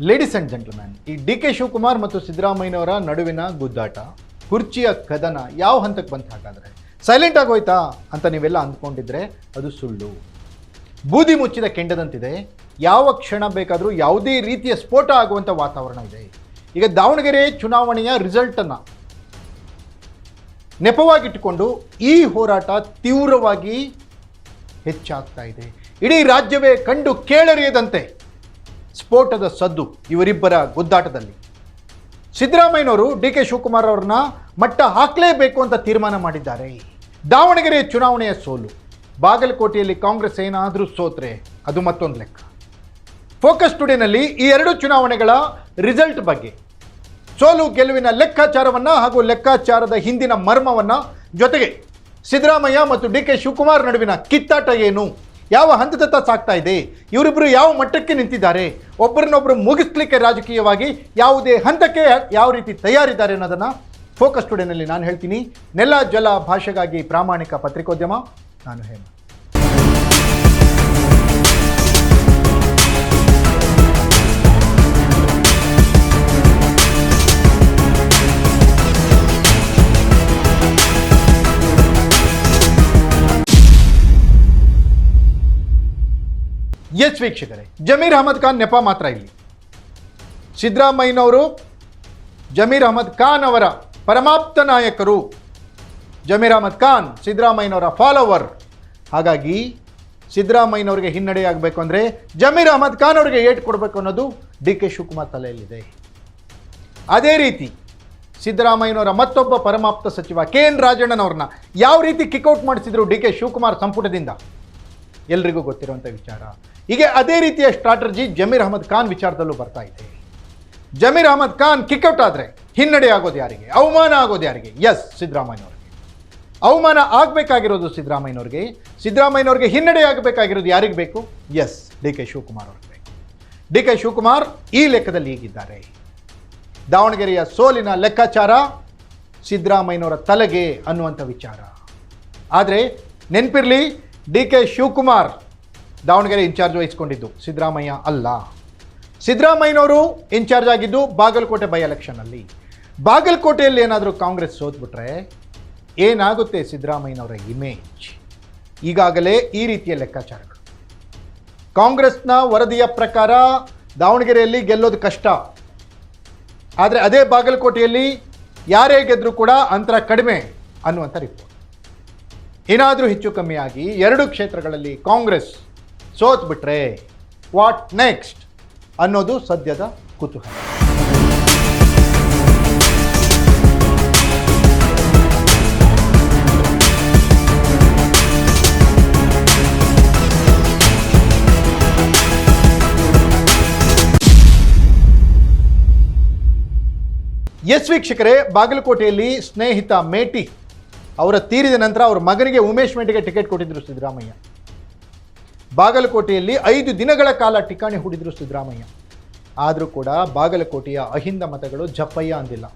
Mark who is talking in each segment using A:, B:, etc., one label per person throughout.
A: Ladies and gentleman, ಈ D K Shivakumar ಮತ್ತು ಸಿದ್ದರಾಮಯ್ಯನವರ ನಡುವಿನ ಗುದ್ದಾಟ, ಕುರ್ಚಿಯ ಕದನ ಯಾವ ಹಂತಕ್ಕೆ ಬಂತು? ಹಾಗಾದರೆ ಸೈಲೆಂಟ್ ಆಗೋಯ್ತಾ ಅಂತ ನೀವೆಲ್ಲ ಅಂದ್ಕೊಂಡಿದ್ರೆ ಅದು ಸುಳ್ಳು. ಬೂದಿ ಮುಚ್ಚಿದ ಕೆಂಡದಂತಿದೆ. ಯಾವ ಕ್ಷಣ ಬೇಕಾದರೂ ಯಾವುದೇ ರೀತಿಯ ಸ್ಫೋಟ ಆಗುವಂಥ ವಾತಾವರಣ ಇದೆ. ಈಗ ದಾವಣಗೆರೆ ಚುನಾವಣೆಯ ರಿಸಲ್ಟನ್ನು ನೆಪವಾಗಿಟ್ಟುಕೊಂಡು ಈ ಹೋರಾಟ ತೀವ್ರವಾಗಿ ಹೆಚ್ಚಾಗ್ತಾ ಇದೆ. ಇಡೀ ರಾಜ್ಯವೇ ಕಂಡು ಕೇಳರಿಯದಂತೆ ಸ್ಫೋಟದ ಸದ್ದು ಇವರಿಬ್ಬರ ಗುದ್ದಾಟದಲ್ಲಿ. ಸಿದ್ದರಾಮಯ್ಯನವರು ಡಿ ಕೆ ಶಿವಕುಮಾರ್ ಅವ್ರನ್ನ ಮಟ್ಟ ಹಾಕಲೇಬೇಕು ಅಂತ ತೀರ್ಮಾನ ಮಾಡಿದ್ದಾರೆ. ದಾವಣಗೆರೆ ಚುನಾವಣೆಯ ಸೋಲು, ಬಾಗಲಕೋಟೆಯಲ್ಲಿ ಕಾಂಗ್ರೆಸ್ ಏನಾದರೂ ಸೋತ್ರೆ ಅದು ಮತ್ತೊಂದು ಲೆಕ್ಕ. ಫೋಕಸ್ ಟುಡೇನಲ್ಲಿ ಈ ಎರಡು ಚುನಾವಣೆಗಳ ರಿಸಲ್ಟ್ ಬಗ್ಗೆ, ಸೋಲು ಗೆಲುವಿನ ಲೆಕ್ಕಾಚಾರವನ್ನು ಹಾಗೂ ಲೆಕ್ಕಾಚಾರದ ಹಿಂದಿನ ಮರ್ಮವನ್ನು, ಜೊತೆಗೆ ಸಿದ್ದರಾಮಯ್ಯ ಮತ್ತು ಡಿ ಕೆ ಶಿವಕುಮಾರ್ ನಡುವಿನ ಕಿತ್ತಾಟ ಏನು, ಯಾವ ಹಂತದತ್ತ ಸಾಗ್ತಾ ಇದೆ, ಇವರಿಬ್ಬರು ಯಾವ ಮಟ್ಟಕ್ಕೆ ನಿಂತಿದ್ದಾರೆ, ಒಬ್ಬರನ್ನೊಬ್ಬರು ಮುಗಿಸ್ಲಿಕ್ಕೆ ರಾಜಕೀಯವಾಗಿ ಯಾವುದೇ ಹಂತಕ್ಕೆ ಯಾವ ರೀತಿ ತಯಾರಿದ್ದಾರೆ ಅನ್ನೋದನ್ನು ಫೋಕಸ್ ಟುಡೇನಲ್ಲಿ ನಾನು ಹೇಳ್ತೀನಿ. ನೆಲ ಜಲ ಭಾಷೆಗಾಗಿ ಪ್ರಾಮಾಣಿಕ ಪತ್ರಿಕೋದ್ಯಮ, ನಾನು ಹೇಮ. ಎಸ್ ವೀಕ್ಷಕರೇ, ಜಮೀರ್ ಅಹಮದ್ ಖಾನ್ ನೆಪ ಮಾತ್ರ ಇಲ್ಲಿ. ಸಿದ್ದರಾಮಯ್ಯನವರು ಜಮೀರ್ ಅಹಮದ್ ಖಾನ್ ಅವರ ಪರಮಾಪ್ತ ನಾಯಕರು. ಜಮೀರ್ ಅಹಮದ್ ಖಾನ್ ಸಿದ್ದರಾಮಯ್ಯನವರ ಫಾಲೋವರ್. ಹಾಗಾಗಿ ಸಿದ್ದರಾಮಯ್ಯನವರಿಗೆ ಹಿನ್ನಡೆಯಾಗಬೇಕು ಅಂದರೆ ಜಮೀರ್ ಅಹಮದ್ ಖಾನ್ ಅವರಿಗೆ ಏಟು ಕೊಡಬೇಕು ಅನ್ನೋದು ಡಿ ಕೆ ಶಿವಕುಮಾರ್ ತಲೆಯಲ್ಲಿದೆ. ಅದೇ ರೀತಿ ಸಿದ್ದರಾಮಯ್ಯನವರ ಮತ್ತೊಬ್ಬ ಪರಮಾಪ್ತ ಸಚಿವ ಕೆ ಎನ್ ರಾಜಣ್ಣನವ್ರನ್ನ ಯಾವ ರೀತಿ ಕಿಕ್ಔಟ್ ಮಾಡಿಸಿದ್ರು ಡಿ ಕೆ ಶಿವಕುಮಾರ್ ಸಂಪುಟದಿಂದ, ಎಲ್ರಿಗೂ ಗೊತ್ತಿರುವಂಥ ವಿಚಾರ. ಹೀಗೆ ಅದೇ ರೀತಿಯ ಸ್ಟ್ರಾಟಜಿ ಜಮೀರ್ ಅಹಮದ್ ಖಾನ್ ವಿಚಾರದಲ್ಲೂ ಬರ್ತಾ ಇದೆ. ಜಮೀರ್ ಅಹಮದ್ ಖಾನ್ ಕಿಕ್ಔಟ್ ಆದರೆ ಹಿನ್ನಡೆ ಆಗೋದು ಯಾರಿಗೆ, ಅವಮಾನ ಆಗೋದು ಯಾರಿಗೆ? ಎಸ್, ಸಿದ್ದರಾಮಯ್ಯನವ್ರಿಗೆ. ಅವಮಾನ ಆಗಬೇಕಾಗಿರೋದು ಸಿದ್ದರಾಮಯ್ಯನವ್ರಿಗೆ, ಸಿದ್ದರಾಮಯ್ಯನವ್ರಿಗೆ ಹಿನ್ನಡೆ ಆಗಬೇಕಾಗಿರೋದು ಯಾರಿಗೆ ಬೇಕು? ಎಸ್, ಡಿ ಕೆ ಶಿವಕುಮಾರ್ ಅವ್ರಿಗೆ ಬೇಕು. ಡಿ ಕೆ ಶಿವಕುಮಾರ್ ಈ ಲೆಕ್ಕದಲ್ಲಿ ಹೀಗಿದ್ದಾರೆ. ದಾವಣಗೆರೆಯ ಸೋಲಿನ ಲೆಕ್ಕಾಚಾರ ಸಿದ್ದರಾಮಯ್ಯನವರ ತಲೆಗೆ ಅನ್ನುವಂಥ ವಿಚಾರ. ಆದರೆ ನೆನಪಿರಲಿ, D K Shivakumar Davanagere incharge ವಹಿಸ್ಕೊಂಡಿದ್ದು, ಸಿದ್ದರಾಮಯ್ಯ ಅಲ್ಲ. ಸಿದ್ದರಾಮಯ್ಯನವರು ಇನ್ಚಾರ್ಜ್ ಆಗಿದ್ದು ಬಾಗಲಕೋಟೆ ಬೈ ಎಲೆಕ್ಷನ್ನಲ್ಲಿ. ಬಾಗಲಕೋಟೆಯಲ್ಲಿ ಏನಾದರೂ ಕಾಂಗ್ರೆಸ್ ಸೋತ್ಬಿಟ್ರೆ ಏನಾಗುತ್ತೆ ಸಿದ್ದರಾಮಯ್ಯನವರ ಇಮೇಜ್? ಈಗಾಗಲೇ ಈ ರೀತಿಯ ಲೆಕ್ಕಾಚಾರಗಳು. ಕಾಂಗ್ರೆಸ್ನ ವರದಿಯ ಪ್ರಕಾರ ದಾವಣಗೆರೆಯಲ್ಲಿ ಗೆಲ್ಲೋದು ಕಷ್ಟ, ಆದರೆ ಅದೇ ಬಾಗಲಕೋಟೆಯಲ್ಲಿ ಯಾರೇ ಗೆದ್ದರೂ ಕೂಡ ಅಂತರ ಕಡಿಮೆ ಅನ್ನುವಂಥ ರಿಪೋರ್ಟ್. ಏನಾದರೂ ಹೆಚ್ಚು ಕಮ್ಮಿಯಾಗಿ ಎರಡು ಕ್ಷೇತ್ರಗಳಲ್ಲಿ ಕಾಂಗ್ರೆಸ್ ಸೋತ್ಬಿಟ್ರೆ ವಾಟ್ ನೆಕ್ಸ್ಟ್ ಅನ್ನೋದು ಸದ್ಯದ ಕುತೂಹಲ. ಎಸ್ ವೀಕ್ಷಕರೇ, ಬಾಗಲಕೋಟೆಯಲ್ಲಿ ಸ್ನೇಹಿತ ಮೇಟಿ ಅವರ ತೀರಿದ ನಂತರ ಅವರ ಮಗನಿಗೆ ಉಮೇಶ್ ಮೇಟಿಗೆ ಟಿಕೆಟ್ ಕೊಟ್ಟಿದ್ದರು ಸಿದ್ದರಾಮಯ್ಯ. ಬಾಗಲಕೋಟೆಯಲ್ಲಿ 5 ದಿನಗಳ ಕಾಲ ಠಿಕಾಣಿ ಹೂಡಿದ್ರು ಸಿದ್ದರಾಮಯ್ಯ. ಆದರೂ ಕೂಡ ಬಾಗಲಕೋಟೆಯ ಅಹಿಂದ ಮತಗಳು ಜಪ್ಪಯ್ಯ ಅಂದಿಲ್ಲ.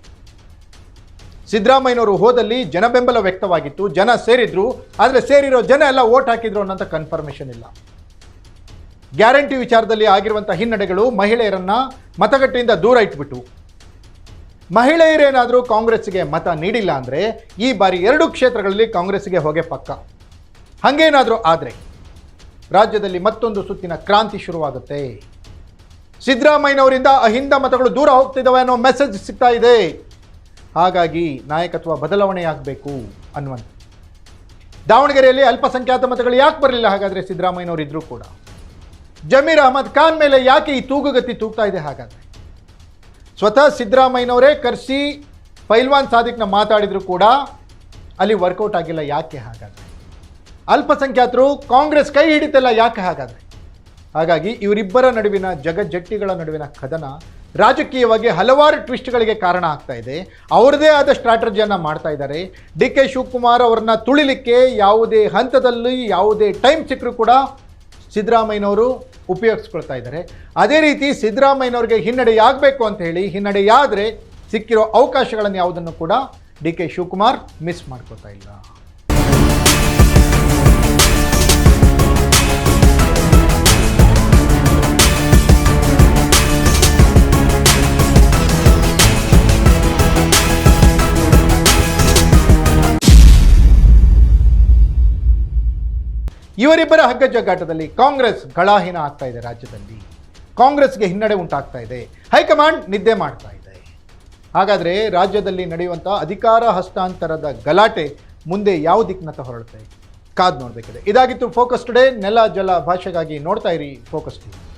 A: ಸಿದ್ದರಾಮಯ್ಯನವರು ಹೋದಲ್ಲಿ ಜನ ಬೆಂಬಲ ವ್ಯಕ್ತವಾಗಿತ್ತು, ಜನ ಸೇರಿದ್ರು. ಆದರೆ ಸೇರಿರೋ ಜನ ಎಲ್ಲ ವೋಟ್ ಹಾಕಿದ್ರು ಅನ್ನೋಂಥ ಕನ್ಫರ್ಮೇಷನ್ ಇಲ್ಲ. ಗ್ಯಾರಂಟಿ ವಿಚಾರದಲ್ಲಿ ಆಗಿರುವಂಥ ಹಿನ್ನಡೆಗಳು ಮಹಿಳೆಯರನ್ನ ಮತಗಟ್ಟೆಯಿಂದ ದೂರ ಇಟ್ಬಿಟ್ಟು, ಮಹಿಳೆಯರೇನಾದರೂ ಕಾಂಗ್ರೆಸ್ಗೆ ಮತ ನೀಡಿಲ್ಲ ಅಂದರೆ ಈ ಬಾರಿ 2 ಕ್ಷೇತ್ರಗಳಲ್ಲಿ ಕಾಂಗ್ರೆಸ್ಗೆ ಹೋಗೇ ಪಕ್ಕ. ಹಾಗೇನಾದರೂ ಆದರೆ ರಾಜ್ಯದಲ್ಲಿ ಮತ್ತೊಂದು ಸುತ್ತಿನ ಕ್ರಾಂತಿ ಶುರುವಾಗುತ್ತೆ. ಸಿದ್ದರಾಮಯ್ಯನವರಿಂದ ಅಹಿಂದ ಮತಗಳು ದೂರ ಹೋಗ್ತಿದ್ದಾವೆ ಅನ್ನೋ ಮೆಸೇಜ್ ಸಿಗ್ತಾ ಇದೆ. ಹಾಗಾಗಿ ನಾಯಕತ್ವ ಬದಲಾವಣೆಯಾಗಬೇಕು ಅನ್ನುವಂಥ. ದಾವಣಗೆರೆಯಲ್ಲಿ ಅಲ್ಪಸಂಖ್ಯಾತ ಮತಗಳು ಯಾಕೆ ಬರಲಿಲ್ಲ ಹಾಗಾದರೆ ಸಿದ್ದರಾಮಯ್ಯನವರು ಇದ್ದರೂ ಕೂಡ? ಜಮೀರ್ ಅಹಮದ್ ಖಾನ್ ಮೇಲೆ ಯಾಕೆ ಈ ತೂಗುಗತಿ ತೂಗ್ತಾ ಇದೆ ಹಾಗಾದರೆ? ಸ್ವತಃ ಸಿದ್ದರಾಮಯ್ಯನವರೇ ಕರೆಸಿ ಪೈಲ್ವಾನ್ ಸಾದಿಕ್ನ ಮಾತಾಡಿದ್ರು ಕೂಡ ಅಲ್ಲಿ ವರ್ಕೌಟ್ ಆಗಿಲ್ಲ. ಯಾಕೆ ಹಾಗಾದರೆ? ಅಲ್ಪಸಂಖ್ಯಾತರು ಕಾಂಗ್ರೆಸ್ ಕೈ ಹಿಡಿತಲ್ಲ ಯಾಕೆ ಹಾಗಾದರೆ? ಹಾಗಾಗಿ ಇವರಿಬ್ಬರ ನಡುವಿನ ಜಗಜ್ಜಟ್ಟಿಗಳ ನಡುವಿನ ಕದನ ರಾಜಕೀಯವಾಗಿ ಹಲವಾರು ಟ್ವಿಸ್ಟ್ಗಳಿಗೆ ಕಾರಣ ಆಗ್ತಾ ಇದೆ. ಅವರದೇ ಆದ ಸ್ಟ್ರಾಟಜಿಯನ್ನು ಮಾಡ್ತಾ ಇದ್ದಾರೆ. ಡಿ ಕೆ ಶಿವಕುಮಾರ್ ಅವ್ರನ್ನ ತುಳಿಲಿಕ್ಕೆ ಯಾವುದೇ ಹಂತದಲ್ಲಿ ಯಾವುದೇ ಟೈಮ್ ಸಿಕ್ಕರೂ ಕೂಡ ಸಿದ್ದರಾಮಯ್ಯನವರು ಉಪಯೋಗಿಸ್ಕೊಳ್ತಾ ಇದ್ದಾರೆ. ಅದೇ ರೀತಿ ಸಿದ್ದರಾಮಯ್ಯನವ್ರಿಗೆ ಹಿನ್ನಡೆಯಾಗಬೇಕು ಅಂತ ಹೇಳಿ ಹಿನ್ನಡೆಯಾದರೆ ಸಿಕ್ಕಿರೋ ಅವಕಾಶಗಳನ್ನು ಯಾವುದನ್ನು ಕೂಡ ಡಿ ಕೆ ಶಿವಕುಮಾರ್ ಮಿಸ್ ಮಾಡ್ಕೋತಾ ಇಲ್ಲ. ಇವರಿಬ್ಬರ ಹಗ್ಗಜಗ್ಗಾಟದಲ್ಲಿ ಕಾಂಗ್ರೆಸ್ ಗಳಾಹೀನ ಆಗ್ತಾ ಇದೆ. ರಾಜ್ಯದಲ್ಲಿ ಕಾಂಗ್ರೆಸ್ಗೆ ಹಿನ್ನಡೆ ಉಂಟಾಗ್ತಾ ಇದೆ. ಹೈಕಮಾಂಡ್ ನಿದ್ದೆ ಮಾಡ್ತಾ ಇದೆ. ಹಾಗಾದರೆ ರಾಜ್ಯದಲ್ಲಿ ನಡೆಯುವಂಥ ಅಧಿಕಾರ ಹಸ್ತಾಂತರದ ಗಲಾಟೆ ಮುಂದೆ ಯಾವ ದಿಕ್ಕಿನತ್ತ ಹೊರಳುತ್ತೆ ಕಾದು ನೋಡಬೇಕಿದೆ. ಇದಾಗಿತ್ತು ಫೋಕಸ್ ಟುಡೇ. ನೆಲ ಜಲ ಭಾಷೆಗಾಗಿ ನೋಡ್ತಾ ಇರಿ ಫೋಕಸ್ ಟಿವಿ.